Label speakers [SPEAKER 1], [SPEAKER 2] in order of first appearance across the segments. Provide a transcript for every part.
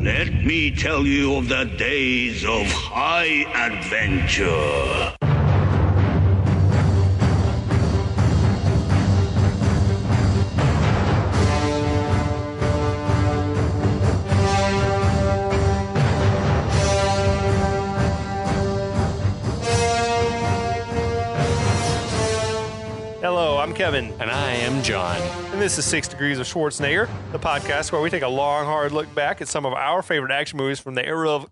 [SPEAKER 1] Let me tell you of the days of high adventure.
[SPEAKER 2] Hello, I'm Kevin.
[SPEAKER 3] And I am John.
[SPEAKER 2] And this is 6 Degrees of Schwarzenegger, the podcast where we take a long, hard look back at some of our favorite action movies from the era of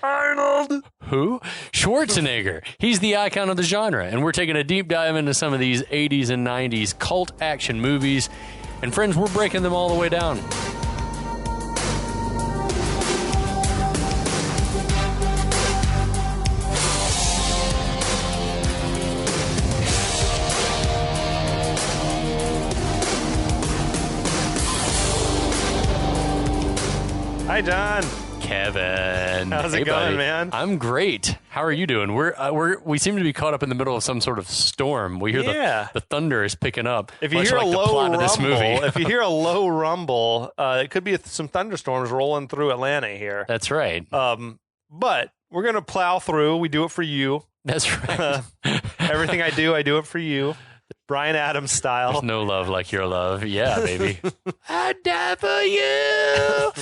[SPEAKER 2] Arnold.
[SPEAKER 3] Who? Schwarzenegger. He's the icon of the genre, and we're taking a deep dive into some of these 80s and 90s cult action movies. And friends, we're breaking them all the way down.
[SPEAKER 2] Hi, John.
[SPEAKER 3] Kevin.
[SPEAKER 2] How's it going,
[SPEAKER 3] buddy.
[SPEAKER 2] man?
[SPEAKER 3] I'm great. How are you doing? We seem to be caught up in the middle of some sort of storm. We hear the thunder is picking up.
[SPEAKER 2] If you
[SPEAKER 3] much
[SPEAKER 2] hear
[SPEAKER 3] like
[SPEAKER 2] a
[SPEAKER 3] the
[SPEAKER 2] low
[SPEAKER 3] plot
[SPEAKER 2] rumble,
[SPEAKER 3] of this movie.
[SPEAKER 2] if you hear a low rumble, it could be some thunderstorms rolling through Atlanta here.
[SPEAKER 3] That's right.
[SPEAKER 2] But we're gonna plow through. We do it for you.
[SPEAKER 3] That's right.
[SPEAKER 2] Everything I do it for you. Bryan Adams style.
[SPEAKER 3] There's no love like your love. Yeah, baby. I'd die for you.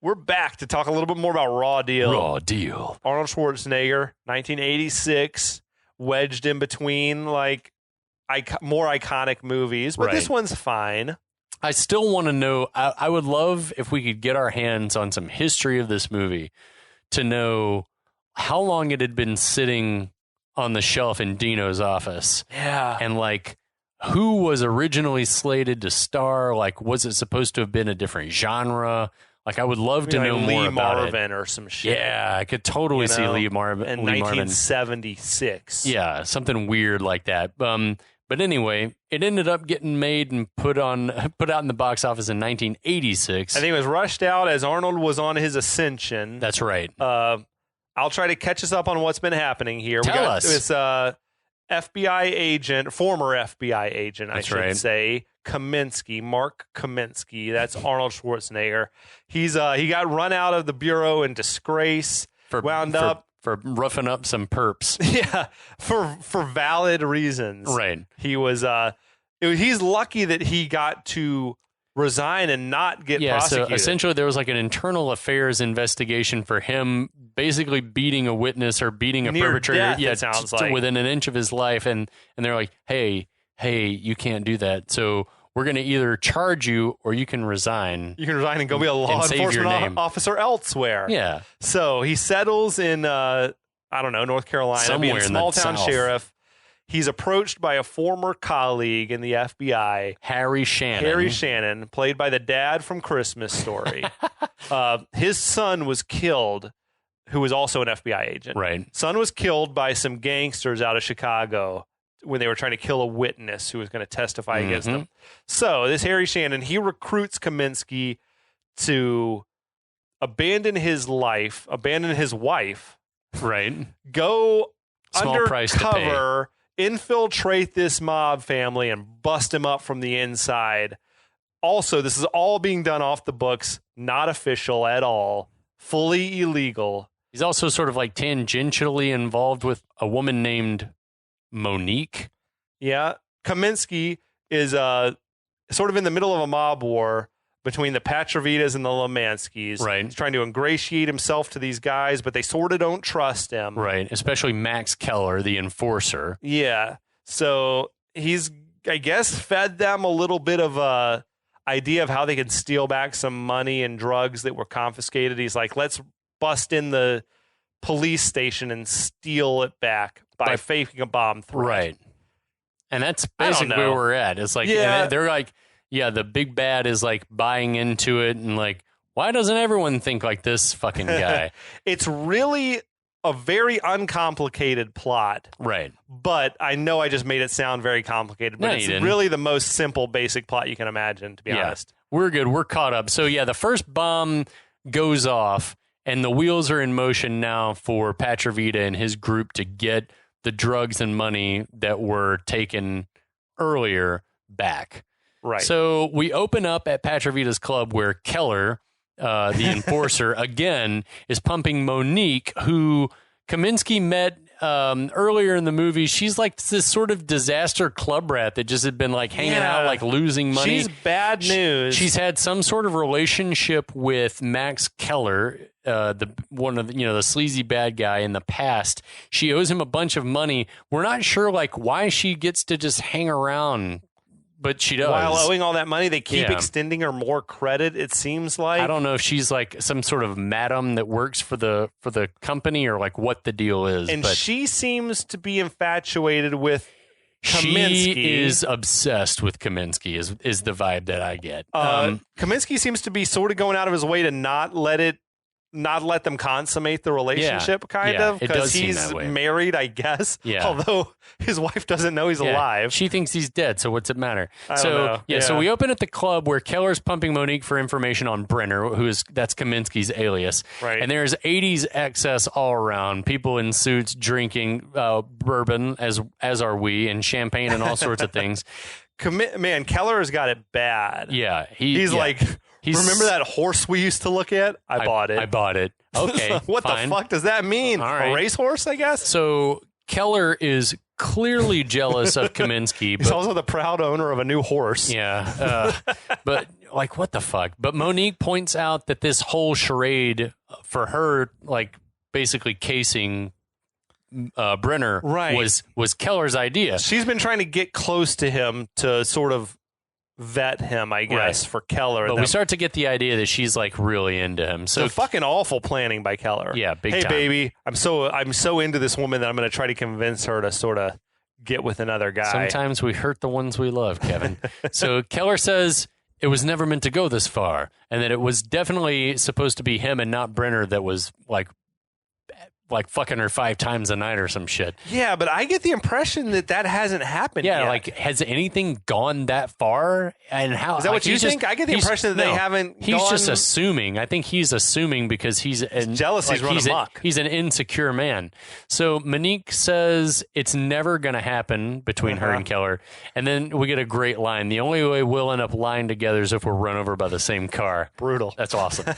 [SPEAKER 2] We're back to talk a little bit more about Raw Deal.
[SPEAKER 3] Raw Deal.
[SPEAKER 2] Arnold Schwarzenegger, 1986, wedged in between like more iconic movies, but this one's fine.
[SPEAKER 3] I still want to know, I would love if we could get our hands on some history of this movie to know how long it had been sitting on the shelf in Dino's office.
[SPEAKER 2] Yeah.
[SPEAKER 3] And like, who was originally slated to star? Like, was it supposed to have been a different genre? Like, I would love to know more about
[SPEAKER 2] Lee Marvin
[SPEAKER 3] it.
[SPEAKER 2] or some shit.
[SPEAKER 3] Yeah, I could totally see Lee Marvin.
[SPEAKER 2] In 1976.
[SPEAKER 3] Yeah, something weird like that. But anyway, it ended up getting made and put out in the box office in 1986.
[SPEAKER 2] I think it was rushed out as Arnold was on his ascension.
[SPEAKER 3] That's right.
[SPEAKER 2] I'll try to catch us up on what's been happening here.
[SPEAKER 3] Tell us.
[SPEAKER 2] This FBI agent, former FBI agent, I should say, Kaminski, Mark Kaminski. That's Arnold Schwarzenegger. He got run out of the bureau in disgrace.
[SPEAKER 3] For roughing up some perps.
[SPEAKER 2] Yeah, for valid reasons.
[SPEAKER 3] Right.
[SPEAKER 2] He was. He's lucky that he got to resign and not get prosecuted.
[SPEAKER 3] So essentially there was like an internal affairs investigation for him basically beating a witness or beating a perpetrator.
[SPEAKER 2] Death, it sounds like.
[SPEAKER 3] Within an inch of his life, and they're like, hey, you can't do that. So we're going to either charge you or you can resign.
[SPEAKER 2] You can resign and go be a law enforcement officer elsewhere.
[SPEAKER 3] Yeah.
[SPEAKER 2] So he settles in, North Carolina,
[SPEAKER 3] somewhere
[SPEAKER 2] being a small town sheriff. He's approached by a former colleague in the FBI,
[SPEAKER 3] Harry Shannon,
[SPEAKER 2] played by the dad from Christmas Story. His son was killed, who was also an FBI agent.
[SPEAKER 3] Right.
[SPEAKER 2] Son was killed by some gangsters out of Chicago when they were trying to kill a witness who was going to testify against them. So this Harry Shannon, he recruits Kaminski to abandon his life, abandon his wife,
[SPEAKER 3] right?
[SPEAKER 2] Go
[SPEAKER 3] Small
[SPEAKER 2] undercover, infiltrate this mob family, and bust him up from the inside. Also, this is all being done off the books, not official at all, fully illegal.
[SPEAKER 3] He's also sort of like tangentially involved with a woman named Monique.
[SPEAKER 2] Yeah. Kaminski is sort of in the middle of a mob war between the Patravitas and the Lamanskis.
[SPEAKER 3] Right.
[SPEAKER 2] He's trying to ingratiate himself to these guys, but they sort of don't trust him.
[SPEAKER 3] Right. Especially Max Keller, the enforcer.
[SPEAKER 2] Yeah. So he's, I guess, fed them a little bit of a idea of how they could steal back some money and drugs that were confiscated. He's like, let's bust in the police station and steal it back by faking a bomb threat.
[SPEAKER 3] Right. And that's basically where we're at. It's like, they're like, yeah, the big bad is like buying into it and like, why doesn't everyone think like this fucking guy?
[SPEAKER 2] It's really a very uncomplicated plot.
[SPEAKER 3] Right.
[SPEAKER 2] But I know I just made it sound very complicated, but it's really the most simple, basic plot you can imagine, to be honest.
[SPEAKER 3] We're good. We're caught up. So yeah, the first bomb goes off and the wheels are in motion now for Patravita and his group to get the drugs and money that were taken earlier back.
[SPEAKER 2] Right.
[SPEAKER 3] So we open up at Patravita's club where Keller the enforcer, again, is pumping Monique, who Kaminski met earlier in the movie. She's like this sort of disaster club rat that just had been like hanging out, like losing money.
[SPEAKER 2] She's bad news.
[SPEAKER 3] She's had some sort of relationship with Max Keller, the sleazy bad guy in the past. She owes him a bunch of money. We're not sure like why she gets to just hang around, but she does.
[SPEAKER 2] While owing all that money, they keep extending her more credit, it seems like.
[SPEAKER 3] I don't know if she's like some sort of madam that works for the company or like what the deal is.
[SPEAKER 2] And
[SPEAKER 3] but
[SPEAKER 2] she seems to be infatuated with Kaminski.
[SPEAKER 3] She is obsessed with Kaminski is the vibe that I get.
[SPEAKER 2] Kaminski seems to be sort of going out of his way to not let them consummate the relationship, kind of, because he's married, I guess.
[SPEAKER 3] Yeah.
[SPEAKER 2] Although his wife doesn't know he's alive.
[SPEAKER 3] She thinks he's dead, so what's it matter?
[SPEAKER 2] I don't know.
[SPEAKER 3] Yeah, so we open at the club where Keller's pumping Monique for information on Brenner, that's Kaminski's alias.
[SPEAKER 2] Right.
[SPEAKER 3] And there's 80s excess all around. People in suits drinking bourbon, as are we, and champagne and all sorts of things.
[SPEAKER 2] Man, Keller has got it bad.
[SPEAKER 3] Yeah.
[SPEAKER 2] He's like... Remember that horse we used to look at? I bought it.
[SPEAKER 3] I bought it. Okay.
[SPEAKER 2] What
[SPEAKER 3] fine.
[SPEAKER 2] the fuck does that mean?
[SPEAKER 3] All right.
[SPEAKER 2] A racehorse, I guess?
[SPEAKER 3] So Keller is clearly jealous of Kaminski.
[SPEAKER 2] He's also the proud owner of a new horse.
[SPEAKER 3] Yeah. But like, what the fuck? But Monique points out that this whole charade for her, like basically casing Brenner was Keller's idea.
[SPEAKER 2] She's been trying to get close to him to sort of vet him, I guess, for Keller.
[SPEAKER 3] But we start to get the idea that she's like really into him. So
[SPEAKER 2] fucking awful planning by Keller.
[SPEAKER 3] Yeah, big time.
[SPEAKER 2] Hey, baby, I'm so into this woman that I'm going to try to convince her to sort of get with another guy.
[SPEAKER 3] Sometimes we hurt the ones we love, Kevin. So Keller says it was never meant to go this far, and that it was definitely supposed to be him and not Brenner that was like fucking her 5 times a night or some shit.
[SPEAKER 2] Yeah, but I get the impression that hasn't happened yet.
[SPEAKER 3] Yeah, like, has anything gone that far? And how?
[SPEAKER 2] Is that what you think? I get the impression that they haven't
[SPEAKER 3] He's just assuming. I think he's assuming because he's
[SPEAKER 2] jealous. He's amok.
[SPEAKER 3] He's an insecure man. So Monique says it's never going to happen between her and Keller. And then we get a great line. The only way we'll end up lying together is if we're run over by the same car.
[SPEAKER 2] Brutal.
[SPEAKER 3] That's awesome.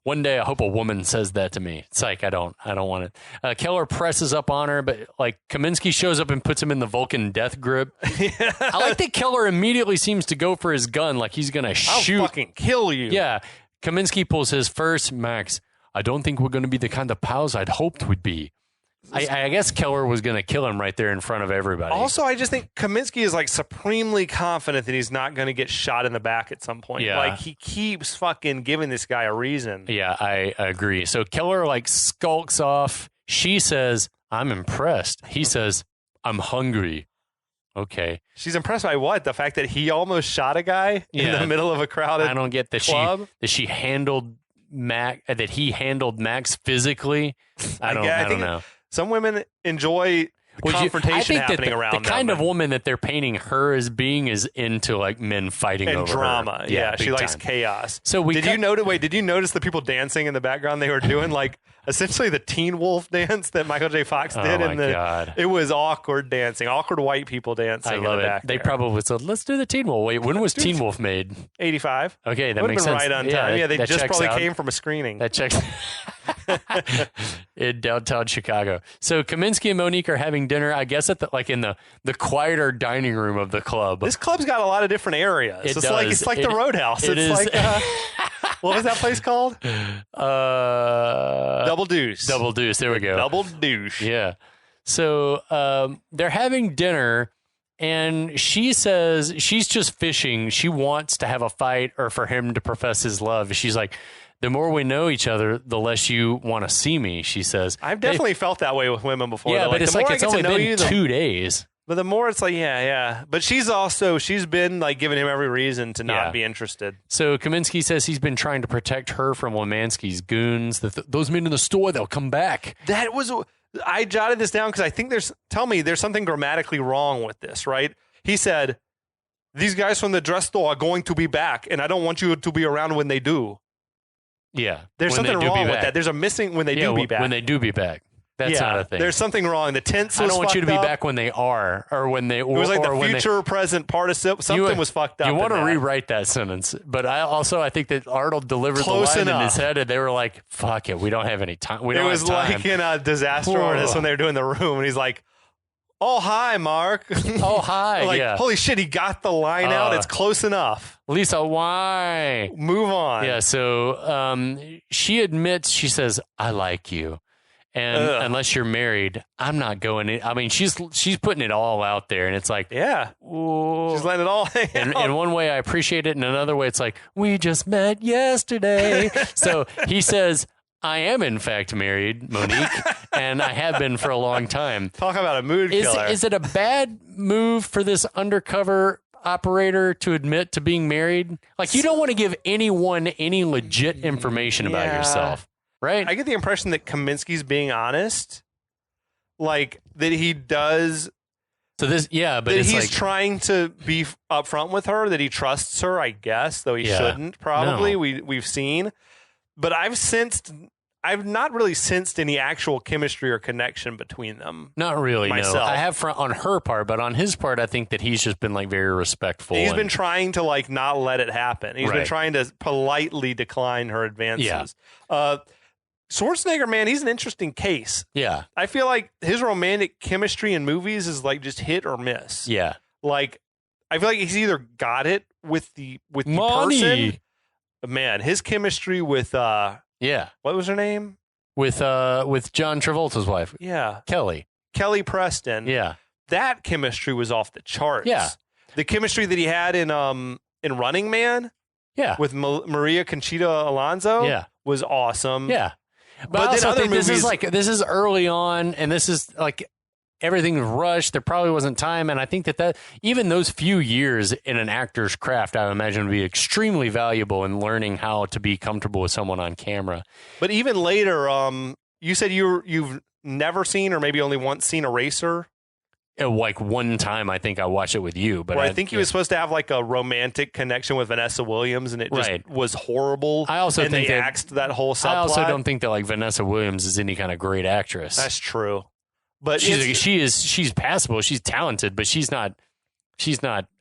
[SPEAKER 3] One day, I hope a woman says that to me. It's like, I don't want it. Keller presses up on her, but like Kaminski shows up and puts him in the Vulcan death grip. I like that Keller immediately seems to go for his gun, like he's going to shoot.
[SPEAKER 2] I'll fucking kill you.
[SPEAKER 3] Yeah. Kaminski pulls his first. Max, I don't think we're going to be the kind of pals I'd hoped we'd be. I guess Keller was going to kill him right there in front of everybody.
[SPEAKER 2] Also, I just think Kaminski is like supremely confident that he's not going to get shot in the back at some point.
[SPEAKER 3] Yeah.
[SPEAKER 2] Like he keeps fucking giving this guy a reason.
[SPEAKER 3] Yeah, I agree. So Keller like skulks off. She says, I'm impressed. He says, I'm hungry. Okay.
[SPEAKER 2] She's impressed by what? The fact that he almost shot a guy in the middle of a crowded
[SPEAKER 3] I don't get that
[SPEAKER 2] club?
[SPEAKER 3] She handled Max, that he handled Max physically. I don't know.
[SPEAKER 2] Some women enjoy confrontation happening around them.
[SPEAKER 3] The kind of woman that they're painting her as being is into like men fighting
[SPEAKER 2] and
[SPEAKER 3] over
[SPEAKER 2] drama.
[SPEAKER 3] Her.
[SPEAKER 2] Yeah, she likes chaos.
[SPEAKER 3] So
[SPEAKER 2] did you notice the people dancing in the background? They were doing like essentially the Teen Wolf dance that Michael J. Fox did.
[SPEAKER 3] Oh my God.
[SPEAKER 2] It was awkward dancing, awkward white people dancing.
[SPEAKER 3] I love it. They probably said, let's do the Teen Wolf. Wait, when was Teen Wolf made?
[SPEAKER 2] 85.
[SPEAKER 3] Okay, that
[SPEAKER 2] Would
[SPEAKER 3] makes
[SPEAKER 2] have been
[SPEAKER 3] sense.
[SPEAKER 2] right on time. Yeah, they
[SPEAKER 3] that
[SPEAKER 2] just probably
[SPEAKER 3] out.
[SPEAKER 2] came from a screening.
[SPEAKER 3] That checks in downtown Chicago. So Kaminski and Monique are having dinner, I guess, at in the quieter dining room of the club.
[SPEAKER 2] This club's got a lot of different areas. It's like the Roadhouse. What was that place called? Double Deuce.
[SPEAKER 3] Double Deuce. There we go.
[SPEAKER 2] Double Douche.
[SPEAKER 3] Yeah. So they're having dinner, and she says she's just fishing. She wants to have a fight or for him to profess his love. She's like, the more we know each other, the less you want to see me, she says.
[SPEAKER 2] I've definitely felt that way with women before.
[SPEAKER 3] Yeah, but it's like it's only been 2 days.
[SPEAKER 2] But the more it's like, yeah. But she's been like giving him every reason to not be interested.
[SPEAKER 3] So Kaminski says he's been trying to protect her from Lamanski's goons. Those men in the store, they'll come back.
[SPEAKER 2] I jotted this down because I think there's something grammatically wrong with this, right? He said, these guys from the dress store are going to be back, and I don't want you to be around when they do.
[SPEAKER 3] Yeah.
[SPEAKER 2] There's something wrong with that. There's a missing when they do be back.
[SPEAKER 3] When they do be back. That's not a thing.
[SPEAKER 2] There's something wrong. The tense was
[SPEAKER 3] I don't want you to be
[SPEAKER 2] up.
[SPEAKER 3] back when they are, or when they. Or,
[SPEAKER 2] it was like
[SPEAKER 3] or
[SPEAKER 2] the future present participle. Something was fucked up.
[SPEAKER 3] You want to rewrite that sentence, but I think that Arnold delivered
[SPEAKER 2] Close
[SPEAKER 3] the line
[SPEAKER 2] enough.
[SPEAKER 3] in his head, and they were like, "Fuck it, we don't have any time. We don't have time."
[SPEAKER 2] It was like in a Disaster Artist when they were doing the room, and he's like, "Oh hi, Mark."
[SPEAKER 3] Oh hi,
[SPEAKER 2] like,
[SPEAKER 3] yeah.
[SPEAKER 2] Holy shit, he got the line out. It's close enough.
[SPEAKER 3] Lisa, why?
[SPEAKER 2] Move on.
[SPEAKER 3] Yeah. So she admits, she says, "I like you." And unless you're married, I'm not going in. I mean, she's putting it all out there, and it's like,
[SPEAKER 2] yeah,
[SPEAKER 3] ooh.
[SPEAKER 2] She's letting it all hang out.
[SPEAKER 3] In one way, I appreciate it. In another way, it's like, we just met yesterday. So he says, I am in fact married, Monique, and I have been for a long time.
[SPEAKER 2] Talk about a mood killer.
[SPEAKER 3] Is it a bad move for this undercover operator to admit to being married? Like, you don't want to give anyone any legit information about yourself. Right?
[SPEAKER 2] I get the impression that Kaminski's being honest, like that he does.
[SPEAKER 3] So this, but
[SPEAKER 2] that
[SPEAKER 3] it's
[SPEAKER 2] he's
[SPEAKER 3] like,
[SPEAKER 2] trying to be upfront with her, that he trusts her, I guess, though he shouldn't. Probably
[SPEAKER 3] No.
[SPEAKER 2] we've seen, but I've not really sensed any actual chemistry or connection between them.
[SPEAKER 3] Not really.
[SPEAKER 2] Myself.
[SPEAKER 3] No, I have on her part, but on his part, I think that he's just been like very respectful.
[SPEAKER 2] He's been trying to like not let it happen. He's been trying to politely decline her advances. Yeah. Schwarzenegger, man, he's an interesting case.
[SPEAKER 3] Yeah.
[SPEAKER 2] I feel like his romantic chemistry in movies is like just hit or miss.
[SPEAKER 3] Yeah.
[SPEAKER 2] Like, I feel like he's either got it with the
[SPEAKER 3] Money.
[SPEAKER 2] person. Man, his chemistry with what was her name?
[SPEAKER 3] With John Travolta's wife.
[SPEAKER 2] Yeah.
[SPEAKER 3] Kelly
[SPEAKER 2] Preston.
[SPEAKER 3] Yeah.
[SPEAKER 2] That chemistry was off the charts.
[SPEAKER 3] Yeah.
[SPEAKER 2] The chemistry that he had in Running Man.
[SPEAKER 3] Yeah.
[SPEAKER 2] With Maria Conchita Alonso. Was awesome.
[SPEAKER 3] Yeah. But
[SPEAKER 2] then
[SPEAKER 3] also
[SPEAKER 2] other
[SPEAKER 3] think
[SPEAKER 2] movies,
[SPEAKER 3] this is early on, and this is like everything was rushed. There probably wasn't time, and I think that even those few years in an actor's craft, I would imagine, would be extremely valuable in learning how to be comfortable with someone on camera.
[SPEAKER 2] But even later, you said you've never seen, or maybe only once seen, Eraser.
[SPEAKER 3] Like one time, I think I watched it with you, but
[SPEAKER 2] I think he was supposed to have like a romantic connection with Vanessa Williams, and it just was horrible.
[SPEAKER 3] I also think
[SPEAKER 2] they
[SPEAKER 3] that
[SPEAKER 2] axed that whole subplot.
[SPEAKER 3] I also don't think that like Vanessa Williams is any kind of great actress.
[SPEAKER 2] That's true, but
[SPEAKER 3] she's passable. She's talented, but she's not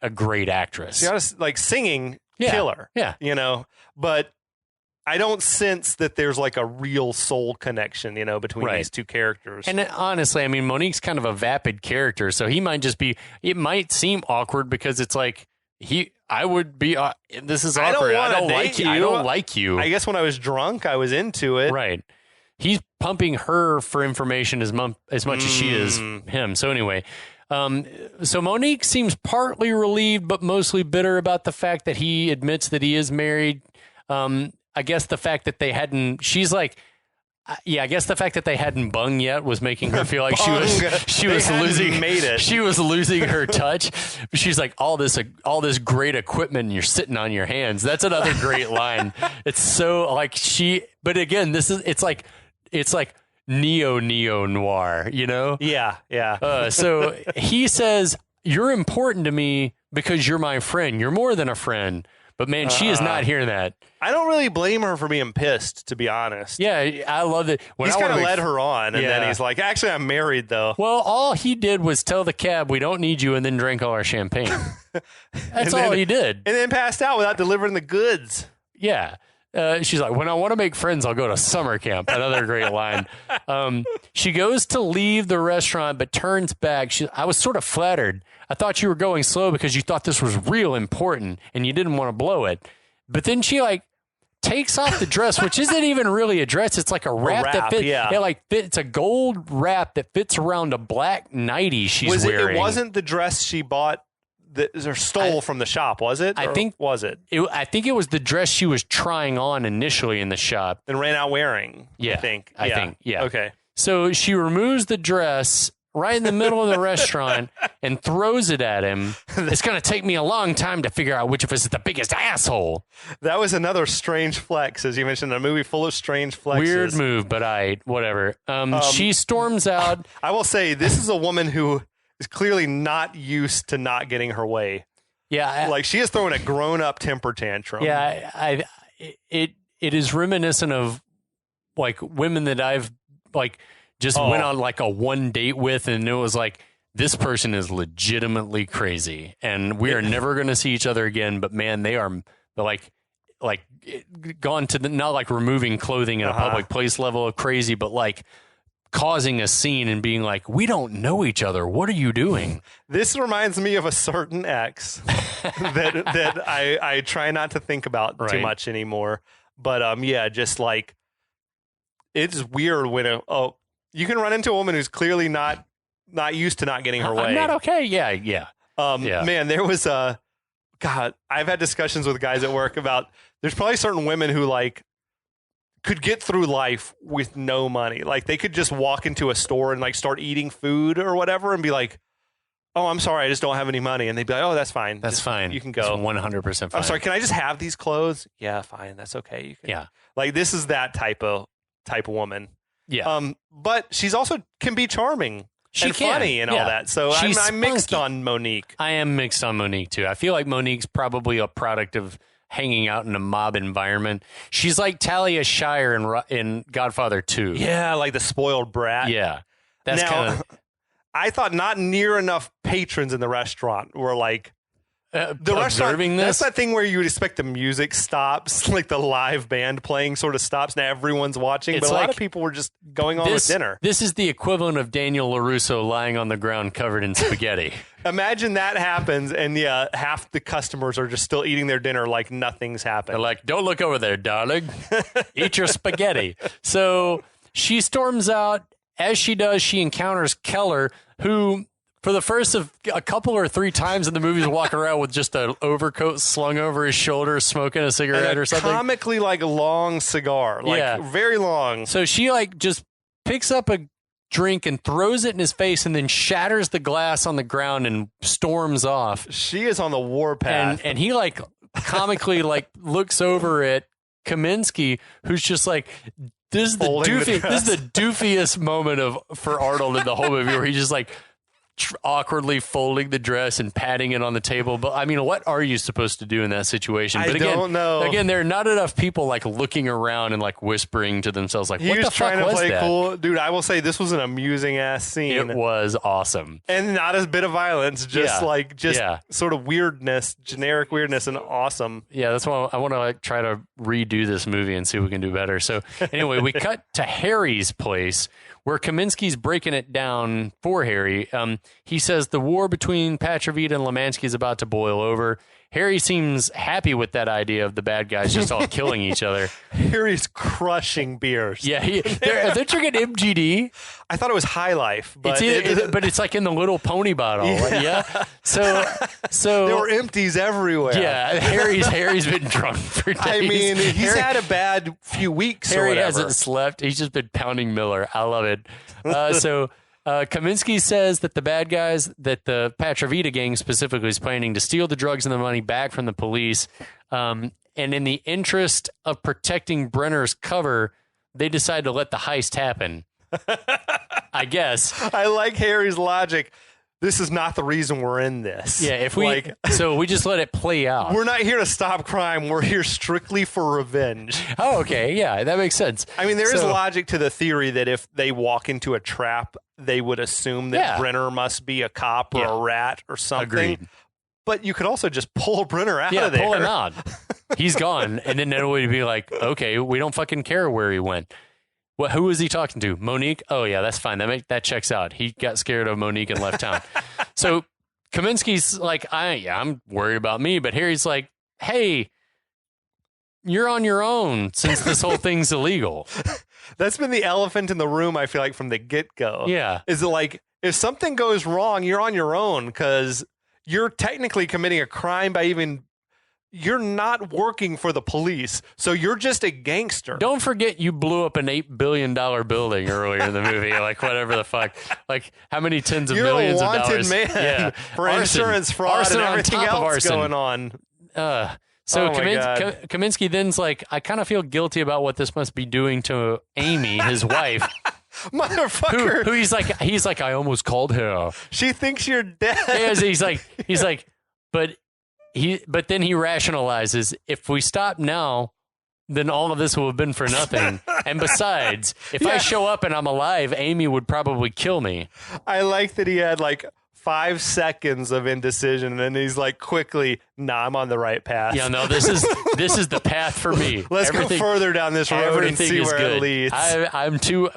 [SPEAKER 3] a great actress.
[SPEAKER 2] She's honest, like singing killer.
[SPEAKER 3] Yeah,
[SPEAKER 2] but I don't sense that there's like a real soul connection, between these two characters.
[SPEAKER 3] And honestly, I mean, Monique's kind of a vapid character, so he might just be. It might seem awkward because it's like I would be. This is awkward. I don't like you. I don't like you.
[SPEAKER 2] I guess when I was drunk, I was into it.
[SPEAKER 3] Right. He's pumping her for information as much as she is him. So anyway. So Monique seems partly relieved, but mostly bitter about the fact that he admits that he is married. I guess the fact that they hadn't, she's like, I guess the fact that they hadn't bung yet was making her feel like she was losing her touch. She's like, all this great equipment and you're sitting on your hands. That's another great line. It's so like but again, it's like neo noir,
[SPEAKER 2] Yeah.
[SPEAKER 3] So he says, you're important to me because you're my friend. You're more than a friend. But man, she is not hearing that.
[SPEAKER 2] I don't really blame her for being pissed, to be honest.
[SPEAKER 3] Yeah, I love it.
[SPEAKER 2] He's kind of led her on, and then he's like, actually, I'm married, though.
[SPEAKER 3] Well, all he did was tell the cab, we don't need you, and then drank all our champagne. That's all he did.
[SPEAKER 2] And then passed out without delivering the goods.
[SPEAKER 3] Yeah. She's like, when I want to make friends, I'll go to summer camp. Another great line. She goes to leave the restaurant, but turns back. I was sort of flattered. I thought you were going slow because you thought this was real important and you didn't want to blow it. But then she like takes off the dress, which isn't even really a dress. It's like a wrap that fits. Yeah, it's a gold wrap that fits around a black nightie she's wearing.
[SPEAKER 2] It wasn't the dress she bought or stole from the shop, was it?
[SPEAKER 3] I think it was the dress she was trying on initially in the shop
[SPEAKER 2] and ran out wearing.
[SPEAKER 3] Yeah,
[SPEAKER 2] I think. Okay.
[SPEAKER 3] So she removes the dress right in the middle of the restaurant and throws it at him. It's going to take me a long time to figure out which of us is the biggest asshole.
[SPEAKER 2] That was another strange flex, as you mentioned, a movie full of strange flexes.
[SPEAKER 3] Weird move, but whatever. She storms out.
[SPEAKER 2] I will say, this is a woman who is clearly not used to not getting her way.
[SPEAKER 3] Yeah.
[SPEAKER 2] Like, she is throwing a grown-up temper tantrum.
[SPEAKER 3] Yeah, it is reminiscent of, like, women that I've, like, just went on like a one date with, and it was like, this person is legitimately crazy, and we are never going to see each other again. But man, they're like gone to the, not like removing clothing in a public place level of crazy, but like causing a scene and being like, we don't know each other. What are you doing?
[SPEAKER 2] This reminds me of a certain ex that I try not to think about too much anymore. But yeah, just like, it's weird when you can run into a woman who's clearly not used to not getting her way.
[SPEAKER 3] I'm not okay. Yeah.
[SPEAKER 2] Man, there was God, I've had discussions with guys at work about, there's probably certain women who like could get through life with no money. Like they could just walk into a store and like start eating food or whatever and be like, oh, I'm sorry, I just don't have any money. And they'd be like, oh, that's fine.
[SPEAKER 3] That's fine.
[SPEAKER 2] You can go.
[SPEAKER 3] 100% fine.
[SPEAKER 2] I'm sorry, can I just have these clothes? Yeah, fine. That's okay. You can.
[SPEAKER 3] Yeah.
[SPEAKER 2] Like this is that type of woman.
[SPEAKER 3] Yeah.
[SPEAKER 2] But she's also can be charming.
[SPEAKER 3] She
[SPEAKER 2] and
[SPEAKER 3] can.
[SPEAKER 2] funny and all that. So I'm mixed on Monique.
[SPEAKER 3] I am mixed on Monique too. I feel like Monique's probably a product of hanging out in a mob environment. She's like Talia Shire in Godfather 2.
[SPEAKER 2] Yeah, like the spoiled brat.
[SPEAKER 3] Yeah. That's kind of...
[SPEAKER 2] I thought not near enough patrons in the restaurant were like, the restaurant,
[SPEAKER 3] this?
[SPEAKER 2] That's that thing where you would expect the music stops, like the live band playing sort of stops, and everyone's watching. But a lot of people were just going on with dinner.
[SPEAKER 3] This is the equivalent of Daniel LaRusso lying on the ground covered in spaghetti.
[SPEAKER 2] Imagine that happens, and yeah, half the customers are just still eating their dinner like nothing's happened.
[SPEAKER 3] They're like, don't look over there, darling. Eat your spaghetti. So she storms out. As she does, she encounters Keller, who... for the first of a couple or three times in the movies, walking around with just an overcoat slung over his shoulder, smoking a cigarette or something.
[SPEAKER 2] Comically like long cigar, like very long.
[SPEAKER 3] So she like just picks up a drink and throws it in his face, and then shatters the glass on the ground and storms off.
[SPEAKER 2] She is on the warpath,
[SPEAKER 3] and he like comically like looks over at Kaminski, who's just like. This is the doofiest moment for Arnold in the whole movie, where he's just like. Awkwardly folding the dress and patting it on the table. But I mean, what are you supposed to do in that situation? But again,
[SPEAKER 2] don't know.
[SPEAKER 3] Again, there are not enough people like looking around and like whispering to themselves, like, what the fuck was that? He was trying to play cool.
[SPEAKER 2] Dude, I will say this was an amusing ass scene.
[SPEAKER 3] It was awesome.
[SPEAKER 2] And not a bit of violence, just sort of weirdness, generic weirdness, and awesome.
[SPEAKER 3] Yeah, that's why I want to like try to redo this movie and see if we can do better. So anyway, we cut to Harry's place, where Kaminski's breaking it down for Harry. He says the war between Petrovita and Lamanski is about to boil over. Harry seems happy with that idea of the bad guys just all killing each other.
[SPEAKER 2] Harry's crushing beers.
[SPEAKER 3] Yeah, they're drinking MGD.
[SPEAKER 2] I thought it was High Life, but
[SPEAKER 3] but it's like in the little pony bottle. Yeah. So
[SPEAKER 2] there were empties everywhere.
[SPEAKER 3] Yeah, Harry's been drunk for days.
[SPEAKER 2] I mean, he's had a bad few weeks.
[SPEAKER 3] Harry hasn't slept. He's just been pounding Miller. I love it. Kaminski says that the bad guys, that the Petrovita gang specifically, is planning to steal the drugs and the money back from the police. And in the interest of protecting Brenner's cover, they decide to let the heist happen. I guess.
[SPEAKER 2] I like Harry's logic. This is not the reason we're in this.
[SPEAKER 3] Yeah, so we just let it play out.
[SPEAKER 2] We're not here to stop crime. We're here strictly for revenge.
[SPEAKER 3] Oh, okay. Yeah, that makes sense.
[SPEAKER 2] I mean, there is logic to the theory that if they walk into a trap, they would assume that Brenner must be a cop or a rat or something.
[SPEAKER 3] Agreed.
[SPEAKER 2] But you could also just pull Brenner out of there.
[SPEAKER 3] Yeah, pull him out. He's gone. And then it would be like, okay, we don't fucking care where he went. Who was he talking to? Monique? Oh, yeah, that's fine. That checks out. He got scared of Monique and left town. So Kaminski's like, I'm worried about me. But Harry's like, hey, you're on your own since this whole thing's illegal.
[SPEAKER 2] That's been the elephant in the room, I feel like, from the get-go.
[SPEAKER 3] Yeah.
[SPEAKER 2] Is it like, if something goes wrong, you're on your own because you're technically committing a crime by you're not working for the police, so you're just a gangster.
[SPEAKER 3] Don't forget you blew up an $8 billion building earlier in the movie, like whatever the fuck. Like how many tens of millions of dollars?
[SPEAKER 2] You're a wanted man for insurance fraud and everything else going on.
[SPEAKER 3] Kaminski then's like, I kind of feel guilty about what this must be doing to Amy, his wife.
[SPEAKER 2] Motherfucker.
[SPEAKER 3] Who he's like, I almost called her.
[SPEAKER 2] She thinks you're dead.
[SPEAKER 3] Yeah, he's like, but then he rationalizes, if we stop now, then all of this will have been for nothing. And besides, if I show up and I'm alive, Amy would probably kill me.
[SPEAKER 2] I like that he had like 5 seconds of indecision, and then he's like, quickly, nah, I'm on the right path.
[SPEAKER 3] Yeah, no, this is the path for me.
[SPEAKER 2] Let's go further down this road and see where it leads.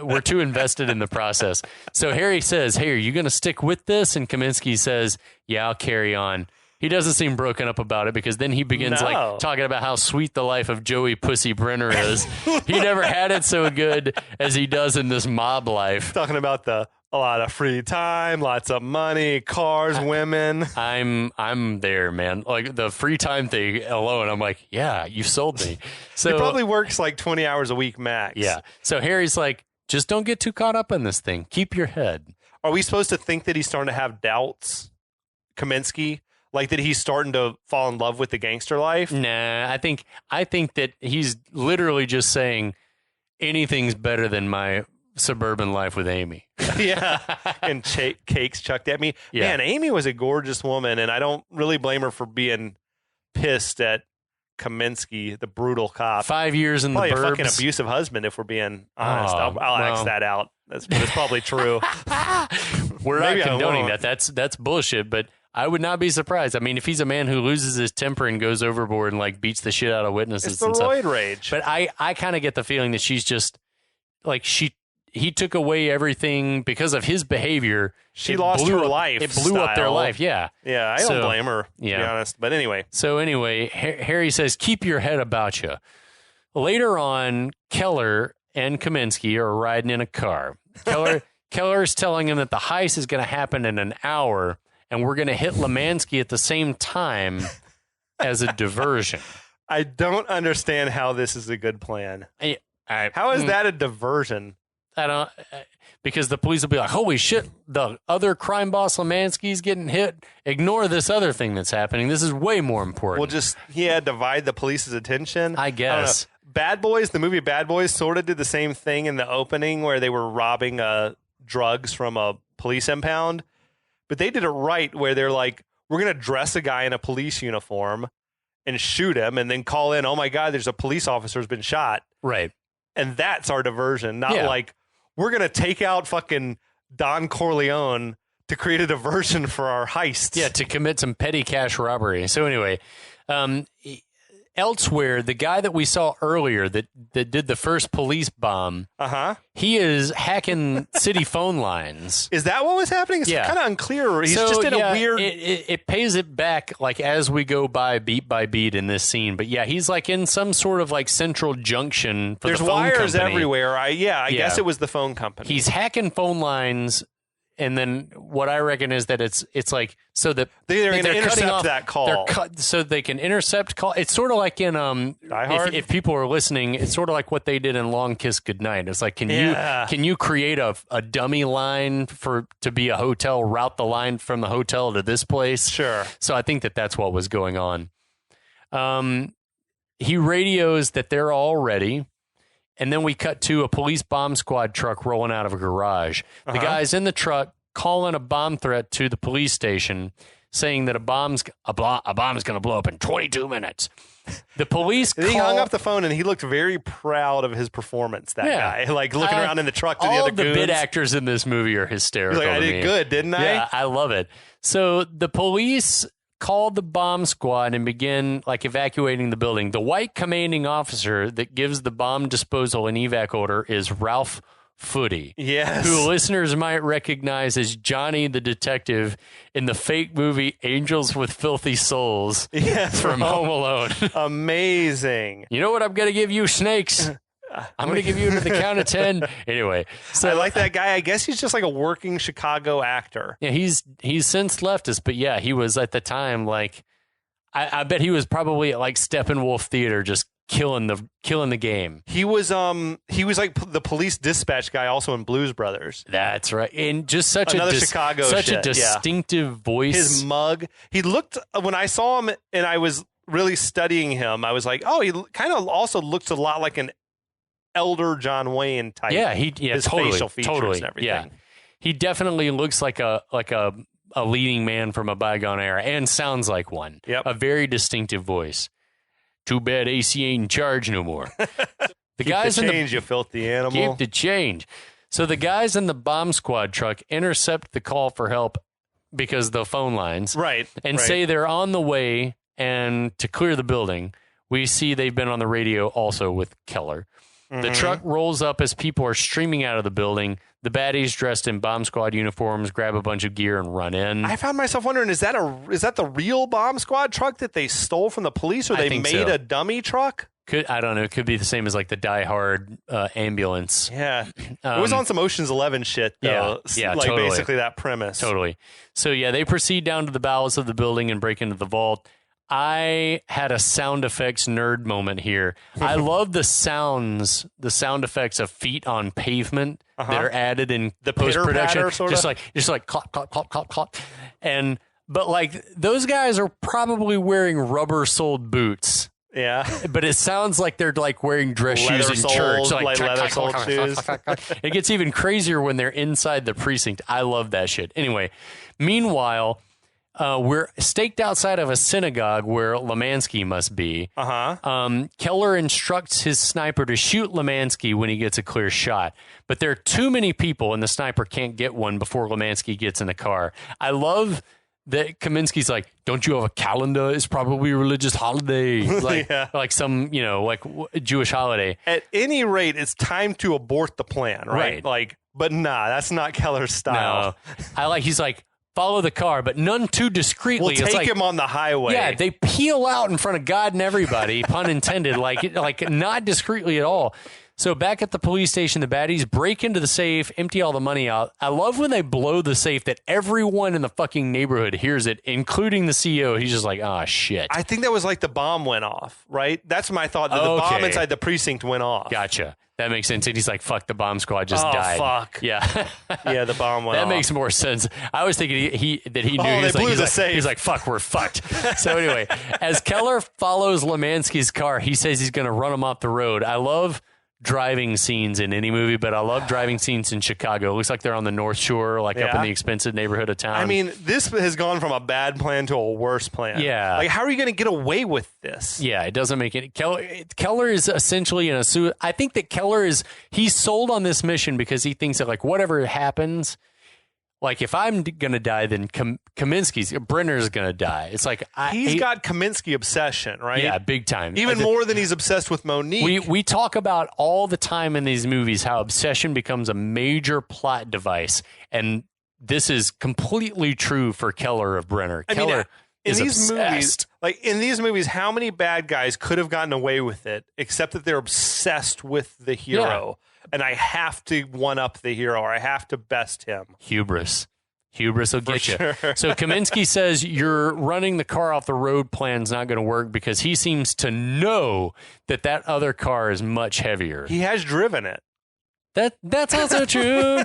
[SPEAKER 3] We're too invested in the process. So Harry says, hey, are you going to stick with this? And Kaminski says, yeah, I'll carry on. He doesn't seem broken up about it, because then he begins like talking about how sweet the life of Joey Pussy Brenner is. He never had it so good as he does in this mob life.
[SPEAKER 2] Talking about a lot of free time, lots of money, cars, women.
[SPEAKER 3] I'm there, man. Like the free time thing alone, I'm like, yeah, you sold me. So
[SPEAKER 2] he probably works like 20 hours a week max.
[SPEAKER 3] Yeah. So Harry's like, just don't get too caught up in this thing. Keep your head.
[SPEAKER 2] Are we supposed to think that he's starting to have doubts, Kaminski? Like that he's starting to fall in love with the gangster life?
[SPEAKER 3] Nah, I think that he's literally just saying anything's better than my suburban life with Amy.
[SPEAKER 2] Yeah. And cakes chucked at me. Yeah. Man, Amy was a gorgeous woman, and I don't really blame her for being pissed at Kaminski, the brutal cop.
[SPEAKER 3] 5 years in
[SPEAKER 2] probably
[SPEAKER 3] the burbs.
[SPEAKER 2] Probably a fucking abusive husband, if we're being honest. I'll X that out. It's probably true.
[SPEAKER 3] We're not condoning that. That's bullshit, but I would not be surprised. I mean, if he's a man who loses his temper and goes overboard and like beats the shit out of witnesses,
[SPEAKER 2] it's the roid rage.
[SPEAKER 3] But I kind of get the feeling that she's just like he took away everything because of his behavior.
[SPEAKER 2] She lost her life.
[SPEAKER 3] It blew up their life. Yeah.
[SPEAKER 2] Yeah. I don't blame her, to be honest. But anyway.
[SPEAKER 3] So anyway, Harry says, keep your head about you. Later on, Keller and Kaminski are riding in a car. Keller's telling him that the heist is going to happen in an hour, and we're going to hit Lamanski at the same time as a diversion.
[SPEAKER 2] I don't understand how this is a good plan. How is that a diversion?
[SPEAKER 3] I don't, because the police will be like, holy shit, the other crime boss Lamanski's getting hit. Ignore this other thing that's happening. This is way more important.
[SPEAKER 2] Well, he had to divide the police's attention.
[SPEAKER 3] I guess.
[SPEAKER 2] Bad Boys, the movie Bad Boys, sort of did the same thing in the opening where they were robbing drugs from a police impound. But they did it right, where they're like, we're going to dress a guy in a police uniform and shoot him and then call in, oh my God, there's a police officer who's been shot.
[SPEAKER 3] Right.
[SPEAKER 2] And that's our diversion, not like, we're going to take out fucking Don Corleone to create a diversion for our heist.
[SPEAKER 3] Yeah, to commit some petty cash robbery. So anyway, elsewhere, the guy that we saw earlier that did the first police bomb, he is hacking city phone lines.
[SPEAKER 2] Is that what was happening? It's kind of unclear. He's just in a weird...
[SPEAKER 3] It pays it back like as we go by beat in this scene. But yeah, he's like in some sort of like central junction for the phone company.
[SPEAKER 2] There's wires everywhere. I guess it was the phone company.
[SPEAKER 3] He's hacking phone lines. And then what I reckon is that it's like so that
[SPEAKER 2] they're going to intercept that call,
[SPEAKER 3] so they can intercept call. It's sort of like in if people are listening, it's sort of like what they did in Long Kiss Goodnight. It's like can you create a dummy line to be a hotel, route the line from the hotel to this place?
[SPEAKER 2] Sure.
[SPEAKER 3] So I think that's what was going on. He radios that they're all ready. And then we cut to a police bomb squad truck rolling out of a garage. The guy's in the truck calling a bomb threat to the police station, saying that a bomb's going to blow up in 22 minutes. The police
[SPEAKER 2] he hung up the phone, and he looked very proud of his performance, that guy. Like, looking around in the truck to the other goons.
[SPEAKER 3] All the bit actors in this movie are hysterical.
[SPEAKER 2] He's like, I did good, didn't I?
[SPEAKER 3] Yeah, I love it. So the police called the bomb squad and begin like evacuating the building. The white commanding officer that gives the bomb disposal and evac order is Ralph Foody.
[SPEAKER 2] Yes.
[SPEAKER 3] Who listeners might recognize as Johnny the detective in the fake movie Angels with Filthy Souls from Home Alone.
[SPEAKER 2] Amazing.
[SPEAKER 3] You know what I'm going to give you, snakes? I'm going to give you to the count of 10. Anyway.
[SPEAKER 2] So I like that guy. I guess he's just like a working Chicago actor.
[SPEAKER 3] Yeah, he's since left us, but yeah, he was at the time like, I bet he was probably at like Steppenwolf Theater just killing the game.
[SPEAKER 2] He was like the police dispatch guy also in Blues Brothers.
[SPEAKER 3] That's right. And just such
[SPEAKER 2] a
[SPEAKER 3] distinctive voice.
[SPEAKER 2] His mug. He looked, when I saw him and I was really studying him, I was like, oh, he kind of also looks a lot like an elder John Wayne type.
[SPEAKER 3] Yeah,
[SPEAKER 2] his
[SPEAKER 3] totally,
[SPEAKER 2] facial features and everything.
[SPEAKER 3] Yeah. He definitely looks like a leading man from a bygone era and sounds like one.
[SPEAKER 2] Yep.
[SPEAKER 3] A very distinctive voice. Too bad AC ain't in charge no more. The guys
[SPEAKER 2] the change, you filthy animal.
[SPEAKER 3] Keep the change. So the guys in the bomb squad truck intercept the call for help because the phone lines.
[SPEAKER 2] Right.
[SPEAKER 3] And say they're on the way and to clear the building. We see they've been on the radio also with Keller. The truck rolls up as people are streaming out of the building. The baddies dressed in bomb squad uniforms grab a bunch of gear and run in.
[SPEAKER 2] I found myself wondering, is that the real bomb squad truck that they stole from the police, or they made a dummy truck?
[SPEAKER 3] I don't know. It could be the same as like the Die Hard ambulance.
[SPEAKER 2] Yeah. It was on some Ocean's 11 shit, though.
[SPEAKER 3] Yeah,
[SPEAKER 2] like
[SPEAKER 3] totally.
[SPEAKER 2] basically that premise.
[SPEAKER 3] Totally. So, yeah, they proceed down to the bowels of the building and break into the vault. I had a sound effects nerd moment here. I love the sound effects of feet on pavement that are added in
[SPEAKER 2] the
[SPEAKER 3] post-production.
[SPEAKER 2] Sort
[SPEAKER 3] just like clop, clop, clop, clop, clop. But like those guys are probably wearing rubber-soled boots.
[SPEAKER 2] Yeah.
[SPEAKER 3] But it sounds like they're like wearing dress shoes in church.
[SPEAKER 2] Like leather-soled shoes.
[SPEAKER 3] It gets even crazier when they're inside the precinct. I love that shit. Anyway, meanwhile, we're staked outside of a synagogue where Lamanski must be. Keller instructs his sniper to shoot Lamanski when he gets a clear shot. But there are too many people, and the sniper can't get one before Lamanski gets in the car. I love that Kaminski's like, don't you have a calendar? It's probably a religious holiday. Like some, like Jewish holiday.
[SPEAKER 2] At any rate, it's time to abort the plan, right? But nah, that's not Keller's style.
[SPEAKER 3] No. He's like, follow the car, but none too discreetly.
[SPEAKER 2] We'll take him on the highway.
[SPEAKER 3] Yeah, they peel out in front of God and everybody, pun intended, like not discreetly at all. So back at the police station, the baddies break into the safe, empty all the money out. I love when they blow the safe that everyone in the fucking neighborhood hears it, including the CEO. He's just like, oh, shit.
[SPEAKER 2] I think that was like the bomb went off, right? That's my thought, that the bomb inside the precinct went off.
[SPEAKER 3] Gotcha. That makes sense. And he's like, fuck, the bomb squad just died.
[SPEAKER 2] Oh, fuck.
[SPEAKER 3] Yeah.
[SPEAKER 2] Yeah, the bomb went off.
[SPEAKER 3] That makes more sense. I was thinking he knew.
[SPEAKER 2] They blew the safe.
[SPEAKER 3] He's like, fuck, we're fucked. So anyway, as Keller follows Lamanski's car, he says he's going to run him off the road. I love driving scenes in any movie, but I love driving scenes in Chicago. It looks like they're on the North Shore, up in the expensive neighborhood of town.
[SPEAKER 2] I mean, this has gone from a bad plan to a worse plan.
[SPEAKER 3] Yeah.
[SPEAKER 2] Like, how are you going to get away with this?
[SPEAKER 3] Yeah, it doesn't make it. Keller is essentially in a I think that he's sold on this mission because he thinks that, like, whatever happens, like, if I'm going to die, then Brenner's going to die. It's like...
[SPEAKER 2] He's got Kaminski obsession, right?
[SPEAKER 3] Yeah, big time.
[SPEAKER 2] Even more than he's obsessed with Monique.
[SPEAKER 3] We talk about all the time in these movies how obsession becomes a major plot device. And this is completely true for Keller of Brenner. Keller is obsessed.
[SPEAKER 2] In these movies, how many bad guys could have gotten away with it, except that they're obsessed with the hero? Yeah. And I have to one-up the hero, or I have to best him.
[SPEAKER 3] Hubris will get you. So Kaminski says your running the car off the road plan's not going to work because he seems to know that other car is much heavier.
[SPEAKER 2] He has driven it.
[SPEAKER 3] That's also true.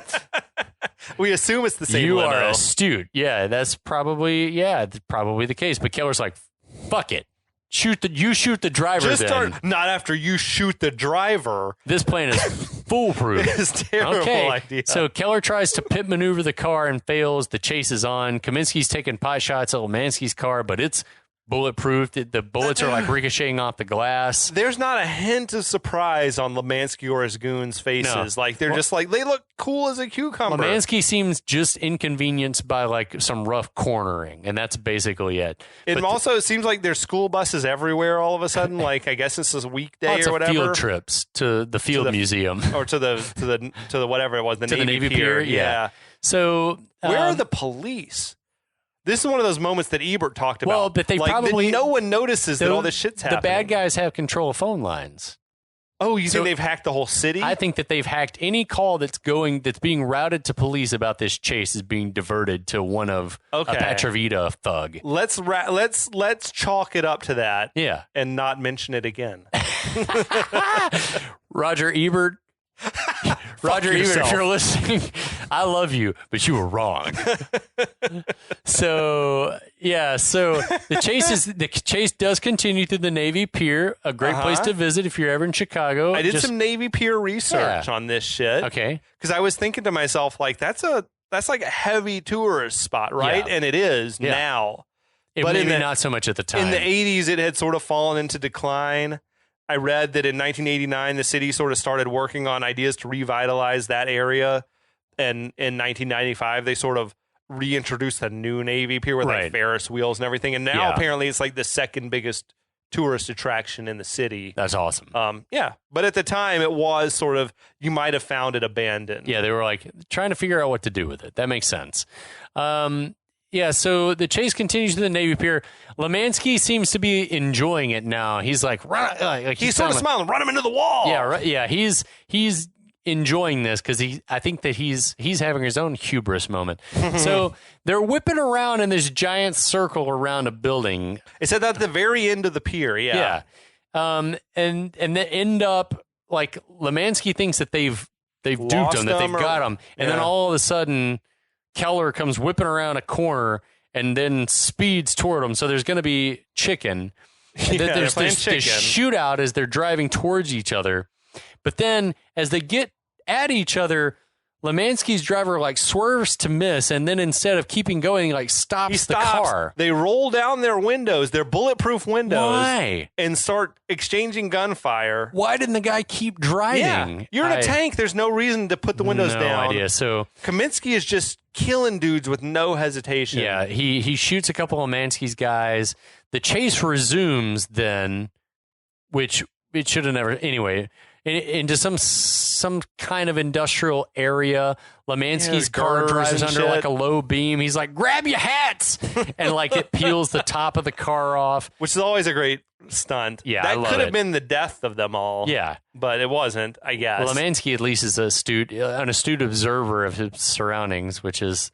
[SPEAKER 2] We assume it's the same
[SPEAKER 3] You
[SPEAKER 2] limo.
[SPEAKER 3] are astute. Yeah, that's probably the case. But Keller's like, fuck it. You shoot the driver
[SPEAKER 2] not after you shoot the driver.
[SPEAKER 3] This plan is foolproof.
[SPEAKER 2] It's a terrible idea.
[SPEAKER 3] So Keller tries to pit maneuver the car and fails. The chase is on. Kaminski's taking pot shots at Lamanski's car, but it's bulletproof. The bullets are like ricocheting off the glass.
[SPEAKER 2] There's not a hint of surprise on Lamanski or his goons' faces. No. Like, they're just like, they look cool as a cucumber.
[SPEAKER 3] Lamanski seems just inconvenienced by like some rough cornering, and that's basically it.
[SPEAKER 2] It also seems like there's school buses everywhere all of a sudden. Like, I guess this is a weekday or whatever.
[SPEAKER 3] Field trips to the field museum
[SPEAKER 2] or to the whatever it was, the Navy Pier.
[SPEAKER 3] Yeah. So
[SPEAKER 2] where are the police? This is one of those moments that Ebert talked about.
[SPEAKER 3] Well, but they probably...
[SPEAKER 2] no one notices that all this shit's happening.
[SPEAKER 3] The bad guys have control of phone lines.
[SPEAKER 2] Oh, you think they've hacked the whole city?
[SPEAKER 3] I think that they've hacked any call that's being routed to police about this chase is being diverted to one of a Petrovita thug.
[SPEAKER 2] Let's chalk it up to that.
[SPEAKER 3] Yeah.
[SPEAKER 2] And not mention it again.
[SPEAKER 3] Roger Ebert, if you're listening, I love you, but you were wrong. So the chase does continue through the Navy Pier, a great place to visit if you're ever in Chicago.
[SPEAKER 2] I did some Navy Pier research on this shit.
[SPEAKER 3] Okay.
[SPEAKER 2] Because I was thinking to myself, like, that's like a heavy tourist spot, right?
[SPEAKER 3] Yeah.
[SPEAKER 2] And it is now. But
[SPEAKER 3] maybe not so much at the time.
[SPEAKER 2] In the 80s, it had sort of fallen into decline. I read that in 1989, the city sort of started working on ideas to revitalize that area. And in 1995, they sort of reintroduced the new Navy Pier with like Ferris wheels and everything. And now apparently it's like the second biggest tourist attraction in the city.
[SPEAKER 3] That's awesome.
[SPEAKER 2] Yeah. But at the time, it was sort of, you might have found it abandoned.
[SPEAKER 3] Yeah, they were like trying to figure out what to do with it. That makes sense. Yeah, so the chase continues to the Navy Pier. Lamanski seems to be enjoying it now. He's like,
[SPEAKER 2] he's sort of smiling, run him into the wall.
[SPEAKER 3] Yeah, right. Yeah, he's enjoying this because I think that he's having his own hubris moment. So they're whipping around in this giant circle around a building.
[SPEAKER 2] It said that at the very end of the pier. Yeah.
[SPEAKER 3] And they end up like Lamanski thinks that they've duped him, that they've got him, and then all of a sudden Keller comes whipping around a corner and then speeds toward him. So there's going to be chicken. There's this shootout as they're driving towards each other. But then as they get at each other, Lamanski's driver like swerves to miss, and then instead of keeping going, like stops the car.
[SPEAKER 2] They roll down their windows, their bulletproof windows.
[SPEAKER 3] Why?
[SPEAKER 2] And start exchanging gunfire.
[SPEAKER 3] Why didn't the guy keep driving?
[SPEAKER 2] Yeah. You're in a tank. There's no reason to put the windows down.
[SPEAKER 3] No idea. So
[SPEAKER 2] Kaminski is just killing dudes with no hesitation.
[SPEAKER 3] Yeah, he shoots a couple of Lamanski's guys. The chase resumes then, which it should have never. Anyway, into some kind of industrial area. Lamanski's car drives under like a low beam. He's like, grab your hats! And like it peels the top of the car off.
[SPEAKER 2] Which is always a great stunt.
[SPEAKER 3] Yeah,
[SPEAKER 2] that could have been the death of them all.
[SPEAKER 3] Yeah.
[SPEAKER 2] But it wasn't, I guess.
[SPEAKER 3] Well, Lamanski at least is an astute observer of his surroundings, which is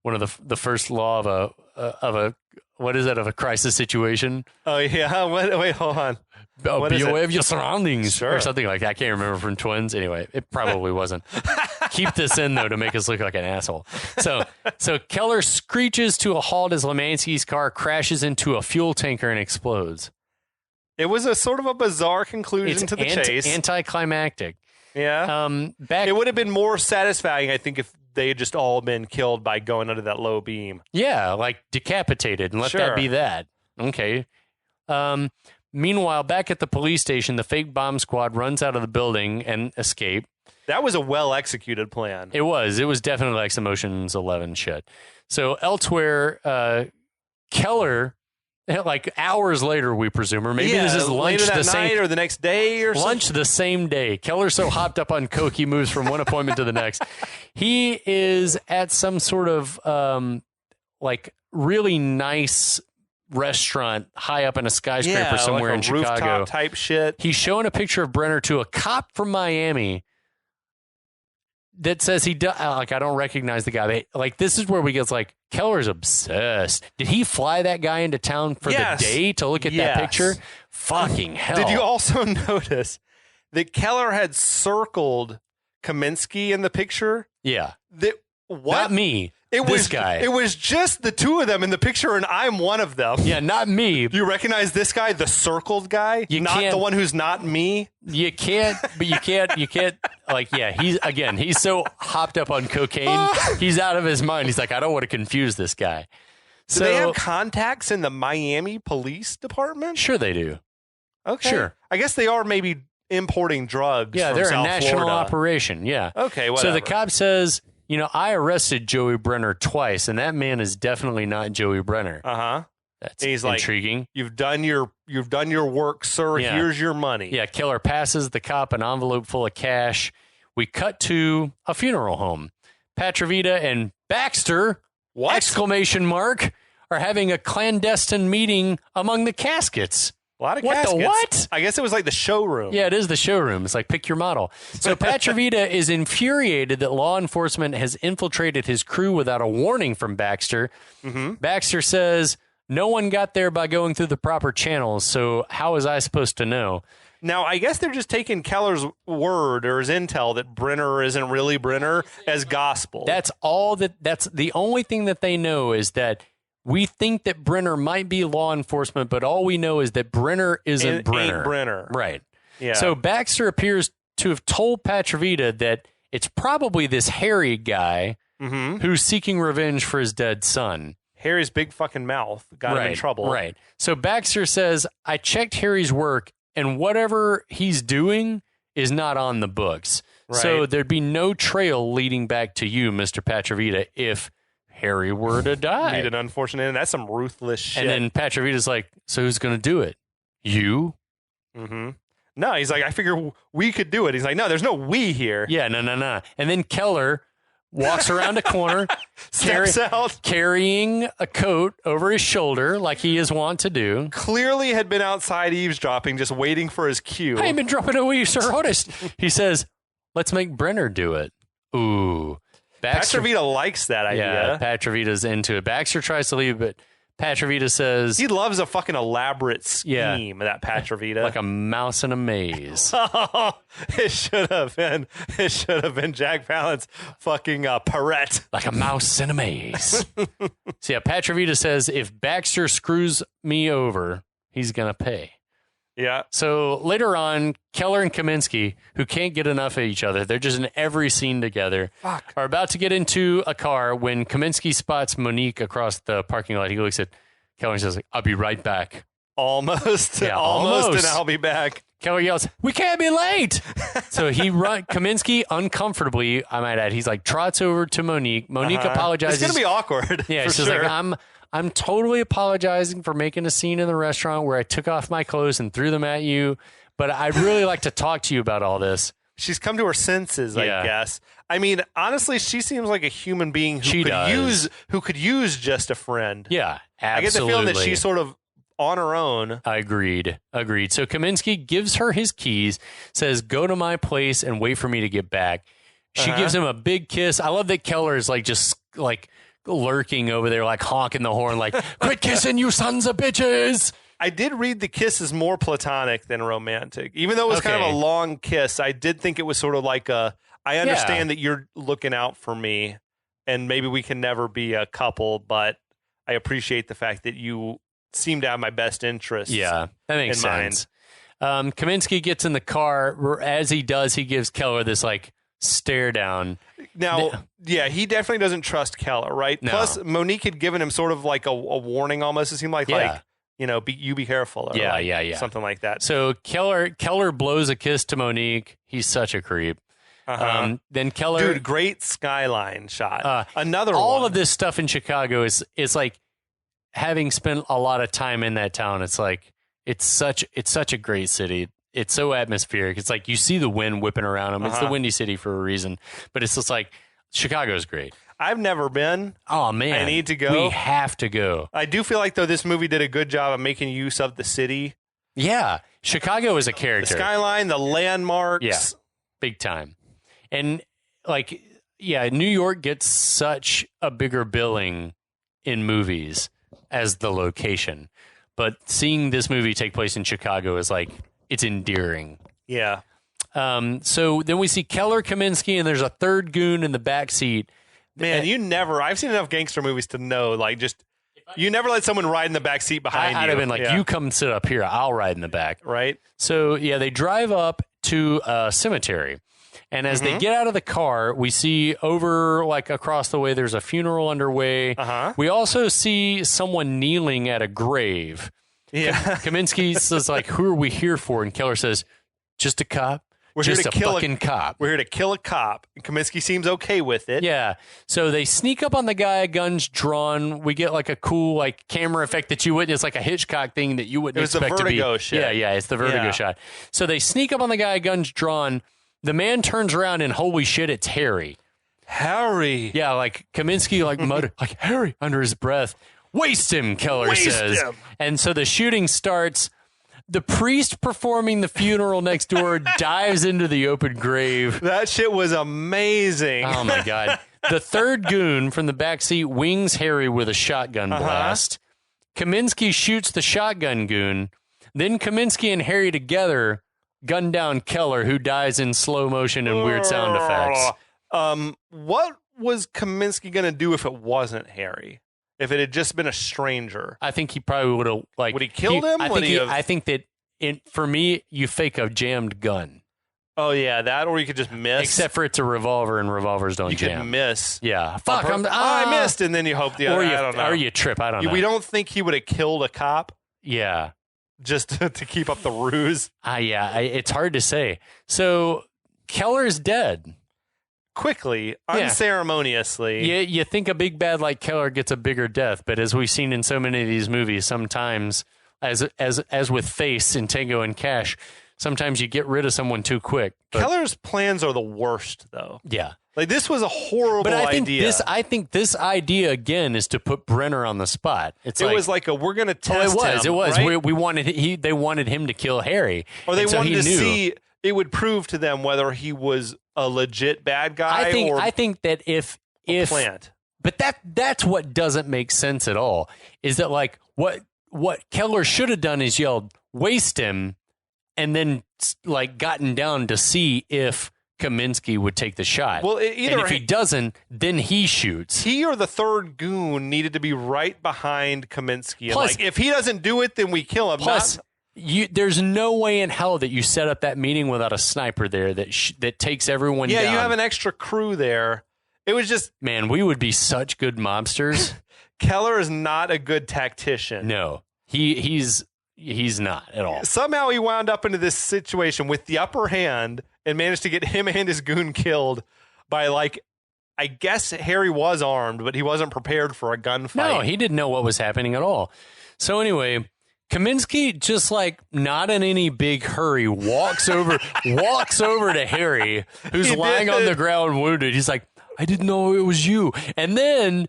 [SPEAKER 3] one of the first law of a what is that, of a crisis situation?
[SPEAKER 2] Oh, yeah. Wait, hold on.
[SPEAKER 3] Be aware of your surroundings or something like that. I can't remember from Twins. Anyway, it probably wasn't. Keep this in, though, to make us look like an asshole. So Keller screeches to a halt as Lamanski's car crashes into a fuel tanker and explodes.
[SPEAKER 2] It was a sort of a bizarre conclusion to the chase.
[SPEAKER 3] Anticlimactic.
[SPEAKER 2] Yeah. It would have been more satisfying, I think, if they had just all been killed by going under that low beam.
[SPEAKER 3] Yeah, like decapitated, and let that be that. Okay. Meanwhile, back at the police station, the fake bomb squad runs out of the building and escape.
[SPEAKER 2] That was a well-executed plan.
[SPEAKER 3] It was. It was definitely like some Ocean's 11 shit. So elsewhere, Keller, like hours later, we presume, or maybe this is lunch
[SPEAKER 2] the night or the next day or
[SPEAKER 3] lunch the same day. Keller's so hopped up on coke, he moves from one appointment to the next. He is at some sort of like really nice restaurant high up in a skyscraper somewhere
[SPEAKER 2] like
[SPEAKER 3] in Chicago.
[SPEAKER 2] Rooftop type shit.
[SPEAKER 3] He's showing a picture of Brenner to a cop from Miami that says I don't recognize the guy. This is where we get like, Keller's obsessed. Did he fly that guy into town for the day to look at that picture? Fucking hell.
[SPEAKER 2] Did you also notice that Keller had circled Kaminski in the picture?
[SPEAKER 3] Yeah.
[SPEAKER 2] What?
[SPEAKER 3] Not me. This guy.
[SPEAKER 2] It was just the two of them in the picture, and I'm one of them.
[SPEAKER 3] Yeah, not me.
[SPEAKER 2] Do you recognize this guy, the circled guy? Not the one who's not me?
[SPEAKER 3] You can't, but you can't, like, yeah, he's so hopped up on cocaine, he's out of his mind. He's like, I don't want to confuse this guy.
[SPEAKER 2] Do they have contacts in the Miami Police Department?
[SPEAKER 3] Sure they do.
[SPEAKER 2] Okay.
[SPEAKER 3] Sure.
[SPEAKER 2] I guess they are maybe importing drugs from
[SPEAKER 3] they're
[SPEAKER 2] South
[SPEAKER 3] a national
[SPEAKER 2] Florida.
[SPEAKER 3] operation, yeah.
[SPEAKER 2] Okay, whatever.
[SPEAKER 3] So the cop says, I arrested Joey Brenner twice, and that man is definitely not Joey Brenner.
[SPEAKER 2] Uh-huh.
[SPEAKER 3] That's
[SPEAKER 2] he's
[SPEAKER 3] intriguing.
[SPEAKER 2] Like, you've done your work, sir. Yeah. Here's your money.
[SPEAKER 3] Yeah, Keller passes the cop an envelope full of cash. We cut to a funeral home. Patravita and Baxter, exclamation mark, are having a clandestine meeting among the caskets.
[SPEAKER 2] A lot of caskets.
[SPEAKER 3] The what?
[SPEAKER 2] I guess it was like the showroom.
[SPEAKER 3] Yeah, it is the showroom. It's like, pick your model. So Patravita is infuriated that law enforcement has infiltrated his crew without a warning from Baxter.
[SPEAKER 2] Mm-hmm.
[SPEAKER 3] Baxter says, no one got there by going through the proper channels, so how was I supposed to know?
[SPEAKER 2] Now, I guess they're just taking Keller's word or his intel that Brenner isn't really Brenner as gospel.
[SPEAKER 3] That's the only thing that they know is that we think that Brenner might be law enforcement, but all we know is that Brenner isn't Brenner.
[SPEAKER 2] Ain't Brenner.
[SPEAKER 3] Right.
[SPEAKER 2] Yeah.
[SPEAKER 3] So Baxter appears to have told Patravita that it's probably this Harry guy who's seeking revenge for his dead son.
[SPEAKER 2] Harry's big fucking mouth got him in trouble.
[SPEAKER 3] Right. So Baxter says, I checked Harry's work, and whatever he's doing is not on the books.
[SPEAKER 2] Right.
[SPEAKER 3] So there'd be no trail leading back to you, Mr. Petrovita, if Harry were to die.
[SPEAKER 2] Meet an unfortunate end. That's some ruthless shit.
[SPEAKER 3] And then Petrovita's like, so who's going to do it? You?
[SPEAKER 2] Mm-hmm. No, he's like, I figure we could do it. He's like, no, there's no we here.
[SPEAKER 3] Yeah, no. And then Keller walks around a corner,
[SPEAKER 2] Steps out.
[SPEAKER 3] carrying a coat over his shoulder like he is wont to do.
[SPEAKER 2] Clearly had been outside eavesdropping, just waiting for his cue.
[SPEAKER 3] I ain't been dropping a wee, Sir Otis. He says, let's make Brenner do it. Ooh.
[SPEAKER 2] Petrovita likes that idea.
[SPEAKER 3] Yeah, Petrovita's into it. Baxter tries to leave, but Petrovita says...
[SPEAKER 2] He loves a fucking elaborate scheme, that Petrovita.
[SPEAKER 3] Like a mouse in a maze.
[SPEAKER 2] It should have been Jack Palance fucking Perrette.
[SPEAKER 3] Like a mouse in a maze. So yeah, Petrovita says, if Baxter screws me over, he's going to pay.
[SPEAKER 2] Yeah.
[SPEAKER 3] So later on, Keller and Kaminski, who can't get enough of each other, they're just in every scene together, are about to get into a car when Kaminski spots Monique across the parking lot. He looks at Keller and says, I'll be right back.
[SPEAKER 2] Almost.
[SPEAKER 3] Yeah,
[SPEAKER 2] almost, and I'll be back.
[SPEAKER 3] Keller yells, we can't be late. So Kaminski uncomfortably, I might add, he's like, trots over to Monique. Monique apologizes.
[SPEAKER 2] It's going to be awkward.
[SPEAKER 3] Yeah, she's
[SPEAKER 2] sure.
[SPEAKER 3] like, I'm totally apologizing for making a scene in the restaurant where I took off my clothes and threw them at you, but I'd really like to talk to you about all this.
[SPEAKER 2] She's come to her senses, I guess. I mean, honestly, she seems like a human being who could use just a friend.
[SPEAKER 3] Yeah, absolutely.
[SPEAKER 2] I get the feeling that she's sort of on her own.
[SPEAKER 3] Agreed. So Kaminski gives her his keys, says, go to my place and wait for me to get back. She gives him a big kiss. I love that Keller is like just like lurking over there, like honking the horn, like, quit kissing, you sons of bitches.
[SPEAKER 2] I did read the kiss is more platonic than romantic. Even though it was kind of a long kiss, I did think it was sort of like I understand that you're looking out for me and maybe we can never be a couple, but I appreciate the fact that you seem to have my best interests.
[SPEAKER 3] Yeah, that makes sense. Kaminski gets in the car. As he does, he gives Keller this like stare down.
[SPEAKER 2] Now, he definitely doesn't trust Keller, right? No. Plus, Monique had given him sort of like a warning almost. It seemed like, be careful. Or something like that.
[SPEAKER 3] So Keller blows a kiss to Monique. He's such a creep. Then Keller...
[SPEAKER 2] Dude, great skyline shot. Another
[SPEAKER 3] all
[SPEAKER 2] one.
[SPEAKER 3] of this stuff in Chicago is like, having spent a lot of time in that town, it's like, it's such a great city. It's so atmospheric. It's like you see the wind whipping around them. It's the Windy City for a reason. But it's just like, Chicago's great.
[SPEAKER 2] I've never been.
[SPEAKER 3] Oh, man.
[SPEAKER 2] I need to go.
[SPEAKER 3] We have to go.
[SPEAKER 2] I do feel like, though, this movie did a good job of making use of the city.
[SPEAKER 3] Yeah. Chicago is a character.
[SPEAKER 2] The skyline, the landmarks.
[SPEAKER 3] Yeah. Big time. And, like, New York gets such a bigger billing in movies as the location. But seeing this movie take place in Chicago is like, it's endearing.
[SPEAKER 2] Yeah.
[SPEAKER 3] So then we see Keller, Kaminski, and there's a third goon in the back seat.
[SPEAKER 2] Man, I've seen enough gangster movies to know, like, just, you never let someone ride in the back seat behind you.
[SPEAKER 3] I'd have been like, you come sit up here, I'll ride in the back.
[SPEAKER 2] Right.
[SPEAKER 3] So, they drive up to a cemetery. And as they get out of the car, we see over, like, across the way, there's a funeral underway. We also see someone kneeling at a grave.
[SPEAKER 2] Yeah.
[SPEAKER 3] Kaminski says, like, who are we here for? And Keller says, just a cop.
[SPEAKER 2] We're
[SPEAKER 3] just
[SPEAKER 2] here to
[SPEAKER 3] a
[SPEAKER 2] kill
[SPEAKER 3] fucking cop.
[SPEAKER 2] We're here to kill a cop. And Kaminski seems okay with it.
[SPEAKER 3] Yeah. So they sneak up on the guy, guns drawn. We get like a cool like camera effect that you wouldn't. It's like a Hitchcock thing that you wouldn't expect to be.
[SPEAKER 2] It was the Vertigo shit.
[SPEAKER 3] Yeah, it's the Vertigo shot. So they sneak up on the guy, guns drawn. The man turns around and holy shit, it's Harry.
[SPEAKER 2] Harry.
[SPEAKER 3] Yeah, like Kaminski like muttered like Harry under his breath. Waste him, Keller says. And so the shooting starts. The priest performing the funeral next door dives into the open grave.
[SPEAKER 2] That shit was amazing.
[SPEAKER 3] Oh, my God. The third goon from the backseat wings Harry with a shotgun blast. Kaminski shoots the shotgun goon. Then Kaminski and Harry together gun down Keller, who dies in slow motion and weird sound effects.
[SPEAKER 2] What was Kaminski going to do if it wasn't Harry? If it had just been a stranger?
[SPEAKER 3] I think he probably would have, like...
[SPEAKER 2] Would he killed him?
[SPEAKER 3] I think that, for me, you fake a jammed gun.
[SPEAKER 2] Oh yeah, that, or you could just miss.
[SPEAKER 3] Except for it's a revolver, and revolvers don't
[SPEAKER 2] you
[SPEAKER 3] jam.
[SPEAKER 2] could miss.
[SPEAKER 3] Yeah, fuck.
[SPEAKER 2] I missed, and then you hope the other.
[SPEAKER 3] I
[SPEAKER 2] don't know.
[SPEAKER 3] Or you trip. I don't know.
[SPEAKER 2] We don't think he would have killed a cop.
[SPEAKER 3] Yeah,
[SPEAKER 2] just to keep up the ruse.
[SPEAKER 3] It's hard to say. So Keller's dead.
[SPEAKER 2] Quickly, unceremoniously.
[SPEAKER 3] You think a big bad like Keller gets a bigger death, but as we've seen in so many of these movies, sometimes, as with Face in Tango and Cash, sometimes you get rid of someone too quick.
[SPEAKER 2] Keller's plans are the worst, though.
[SPEAKER 3] Yeah.
[SPEAKER 2] Like, this was a horrible idea.
[SPEAKER 3] I think this idea, again, is to put Brenner on the spot.
[SPEAKER 2] It was like we're going to test him.
[SPEAKER 3] It was.
[SPEAKER 2] Right?
[SPEAKER 3] They wanted him to kill Harry.
[SPEAKER 2] Or they wanted to see, it would prove to them whether he was a legit bad guy
[SPEAKER 3] I think that if
[SPEAKER 2] plant.
[SPEAKER 3] But that's what doesn't make sense at all. Is that like what Keller should have done is yelled, "Waste him," and then like gotten down to see if Kaminski would take the shot.
[SPEAKER 2] Well,
[SPEAKER 3] and if he doesn't, then he shoots.
[SPEAKER 2] He or the third goon needed to be right behind Kaminski.
[SPEAKER 3] Plus,
[SPEAKER 2] and if he doesn't do it, then we kill him.
[SPEAKER 3] Plus, there's no way in hell that you set up that meeting without a sniper there that takes everyone down.
[SPEAKER 2] Yeah, you have an extra crew there. It was just...
[SPEAKER 3] Man, we would be such good mobsters.
[SPEAKER 2] Keller is not a good tactician.
[SPEAKER 3] No, he's not at all.
[SPEAKER 2] Somehow he wound up into this situation with the upper hand and managed to get him and his goon killed by, like, I guess Harry was armed, but he wasn't prepared for a gunfight.
[SPEAKER 3] No, he didn't know what was happening at all. So anyway... Kaminski, just like not in any big hurry, walks over to Harry, who's lying on the ground wounded. He's like, "I didn't know it was you." And then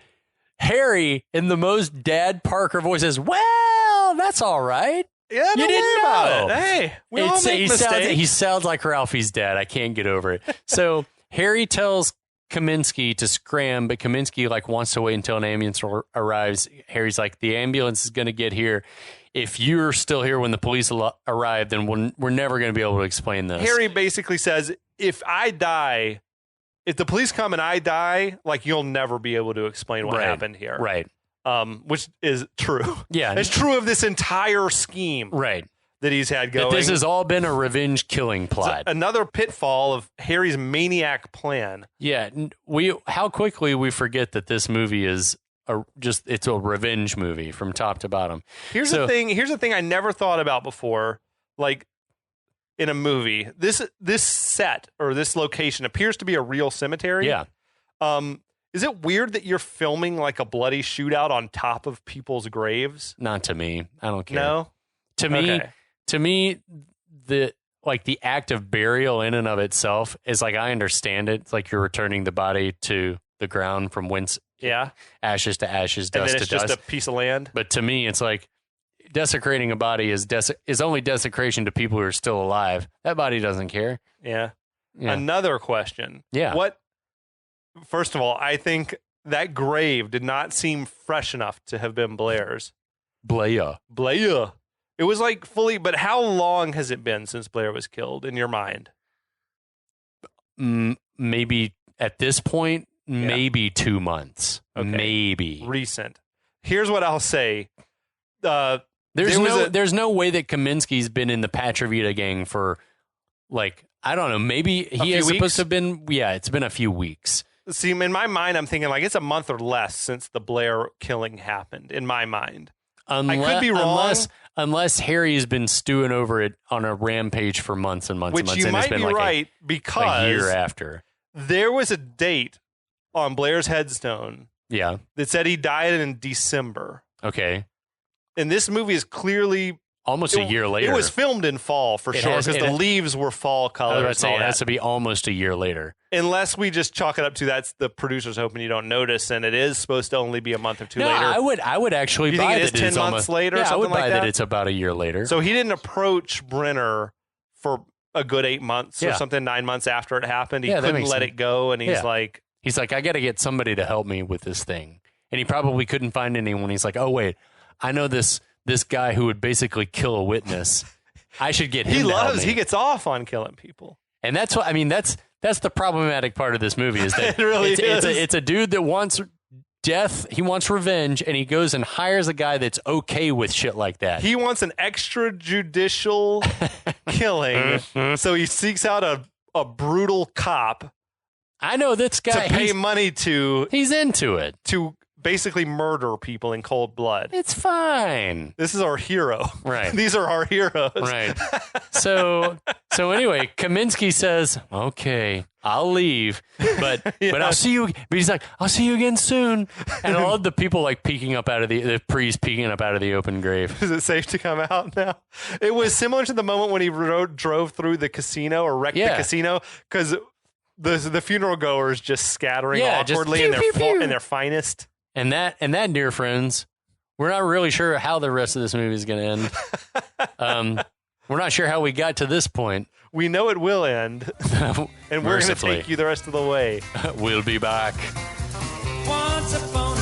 [SPEAKER 3] Harry, in the most Dad Parker voice, says, "Well, that's all right.
[SPEAKER 2] Yeah,
[SPEAKER 3] you didn't know.
[SPEAKER 2] About it. Hey, we all make mistakes."
[SPEAKER 3] He sounds like Ralphie's dad. I can't get over it. So Harry tells Kaminski to scram, but Kaminski like wants to wait until an ambulance arrives. Harry's like, "The ambulance is going to get here. If you're still here when the police arrive, then we're never going to be able to explain this."
[SPEAKER 2] Harry basically says, if the police come and I die, like, you'll never be able to explain what happened here.
[SPEAKER 3] Right.
[SPEAKER 2] Which is true.
[SPEAKER 3] Yeah.
[SPEAKER 2] It's true of this entire scheme.
[SPEAKER 3] Right.
[SPEAKER 2] That he's had going.
[SPEAKER 3] That this has all been a revenge killing plot.
[SPEAKER 2] Another pitfall of Harry's maniac plan.
[SPEAKER 3] Yeah. How quickly we forget that this movie is it's a revenge movie from top to bottom.
[SPEAKER 2] Here's the thing I never thought about before. Like, in a movie, this set or this location appears to be a real cemetery.
[SPEAKER 3] Yeah.
[SPEAKER 2] Is it weird that you're filming like a bloody shootout on top of people's graves?
[SPEAKER 3] Not to me. I don't care.
[SPEAKER 2] No.
[SPEAKER 3] To me, the act of burial in and of itself is like, I understand it. It's like you're returning the body to the ground from whence.
[SPEAKER 2] Yeah.
[SPEAKER 3] Ashes to ashes, dust
[SPEAKER 2] and then it's
[SPEAKER 3] to
[SPEAKER 2] just
[SPEAKER 3] dust.
[SPEAKER 2] A piece of land.
[SPEAKER 3] But to me, it's like desecrating a body is only desecration to people who are still alive. That body doesn't care.
[SPEAKER 2] Yeah. Another question.
[SPEAKER 3] Yeah.
[SPEAKER 2] First of all, I think that grave did not seem fresh enough to have been Blair's.
[SPEAKER 3] Blair.
[SPEAKER 2] It was like fully, but how long has it been since Blair was killed in your mind?
[SPEAKER 3] Maybe at this point, maybe 2 months. Okay. Maybe.
[SPEAKER 2] Recent. Here's what I'll say.
[SPEAKER 3] There's no way that Kaminski's been in the Patravita gang for, like, I don't know, maybe he is supposed to have been, it's been a few weeks.
[SPEAKER 2] See, in my mind, I'm thinking like it's a month or less since the Blair killing happened, in my mind. I could be wrong.
[SPEAKER 3] Unless Harry has been stewing over it on a rampage for months and months and months.
[SPEAKER 2] Which you might be right, because
[SPEAKER 3] a year after.
[SPEAKER 2] There was a date on Blair's headstone that said he died in December.
[SPEAKER 3] Okay.
[SPEAKER 2] And this movie is clearly...
[SPEAKER 3] Almost a year later.
[SPEAKER 2] It was filmed in fall, for sure, because the leaves were fall colors.
[SPEAKER 3] It has to be almost a year later.
[SPEAKER 2] Unless we just chalk it up to that's the producer's hoping you don't notice, and it is supposed to only be a month or two later.
[SPEAKER 3] I would actually
[SPEAKER 2] you
[SPEAKER 3] buy
[SPEAKER 2] think it is 10 months later or something
[SPEAKER 3] I would buy
[SPEAKER 2] like
[SPEAKER 3] that it's about a year later.
[SPEAKER 2] So he didn't approach Brenner for a good 8 months or something, 9 months after it happened. He couldn't let it go, and he's like...
[SPEAKER 3] He's like, I got to get somebody to help me with this thing. And he probably couldn't find anyone. He's like, oh, wait, I know this guy who would basically kill a witness. I should get him to help me.
[SPEAKER 2] He gets off on killing people.
[SPEAKER 3] And that's what, I mean, that's the problematic part of this movie is that
[SPEAKER 2] it really is.
[SPEAKER 3] It's a dude that wants death. He wants revenge, and he goes and hires a guy that's okay with shit like that.
[SPEAKER 2] He wants an extrajudicial killing, so he seeks out a a brutal cop
[SPEAKER 3] I know this guy.
[SPEAKER 2] to pay money to
[SPEAKER 3] He's into it.
[SPEAKER 2] to basically murder people in cold blood.
[SPEAKER 3] It's fine.
[SPEAKER 2] This is our hero.
[SPEAKER 3] Right.
[SPEAKER 2] These are our heroes.
[SPEAKER 3] Right. So anyway, Kaminski says, "Okay, I'll leave, but I'll see you." But he's like, "I'll see you again soon." And I love the people like peeking up out of the priest peeking up out of the open grave.
[SPEAKER 2] Is it safe to come out now? It was similar to the moment when he drove through the casino or wrecked the casino because the funeral goers just scattering awkwardly
[SPEAKER 3] just pew, pew, pew.
[SPEAKER 2] in their finest.
[SPEAKER 3] And that, dear friends, we're not really sure how the rest of this movie is going to end. We're not sure how we got to this point.
[SPEAKER 2] We know it will end, and we're going to take you the rest of the way.
[SPEAKER 3] We'll be back.
[SPEAKER 4] Once upon